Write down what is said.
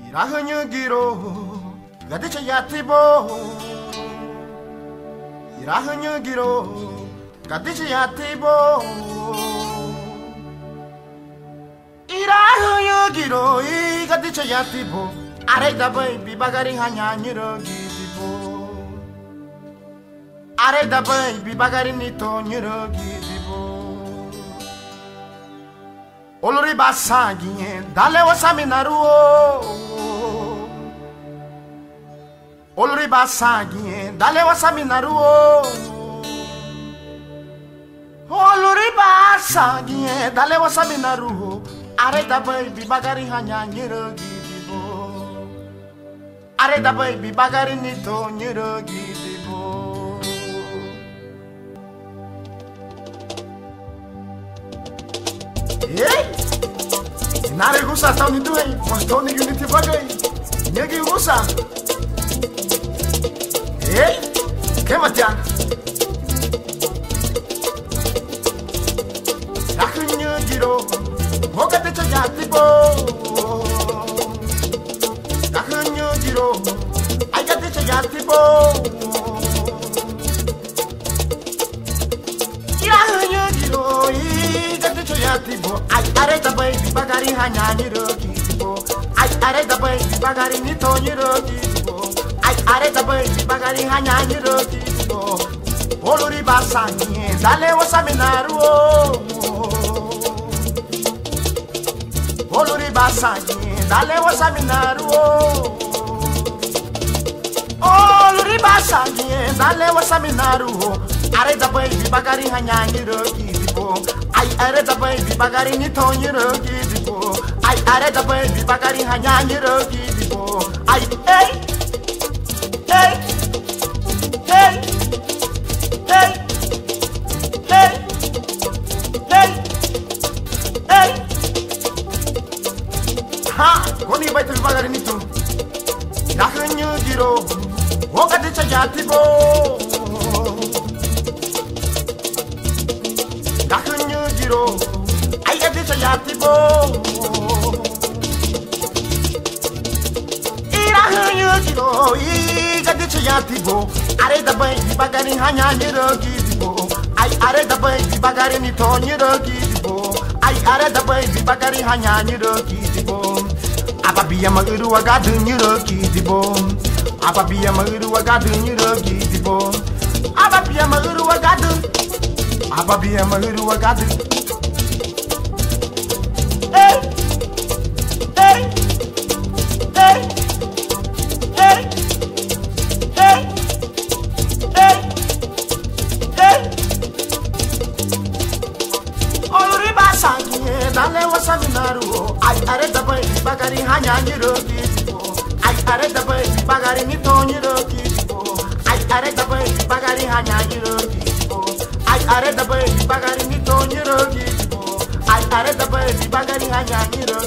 Irahanyagiro gadicha yatibo Irahanyagiro gadicha yatibo Irahanyagiro gadicha yatibo Areda baby bagari hanyanyiro gidibo Areda baby bagari nito nyiro gidibo Olori basagi dale wasaminaruo Olori basagi dale wasaminaruo Olori basagi dale wasaminaruo Areda baby bagari hanyanyiro gidibo Areda baby bagari nito nyiro gidibo Ei, nare gusa tau ni tuai, mosto ni unity bagai, nyegi gusa. Ei, que matia? Rakunyo giro, moka te chayati bo. Rakunyo giro, aiga te chayati bo. Rakunyo giro, Yatibo, I areta baby bagari hanyanyiro kibo. I areta baby bagari nitonyiro kibo. I areta baby bagari hanyanyiro kibo. Olori basani dale wasaminaru. Olori basani dale wasaminaru. Olori basani dale wasaminaru. Areta baby bagari hanyanyiro kibo. I areta baby bagari nitonyiro gidibo. I areta baby bagari hanyanyiro gidibo. I hey hey hey hey hey hey hey ha koni baby bagari nito Rakunyo giro woga de chayatibo Rakunyo giro ay ade chayatibo Rakunyo giro ay ade chayatibo are da baby bagari hanyanyiro gidibo ay are da baby bagari nitonyiro gidibo ay are da baby bagari hanyanyiro gidibo ababiya maguru wagadunyiro gidibo ababiya maguru wagadunyiro gidibo ababiya maguru wagadu Ababiya maguru wagadu Hey Hey Hey Hey Hey Hey Hey Olori basagi dale wasaminaru ay areta baby bagari hanyanyiro gidibo ay areta baby bagari nitonyiro gidibo ay areta baby bagari hanyanyiro gidibo ay areta baby bagari nitonyiro gidibo ay areta baby bagari hanyanyiro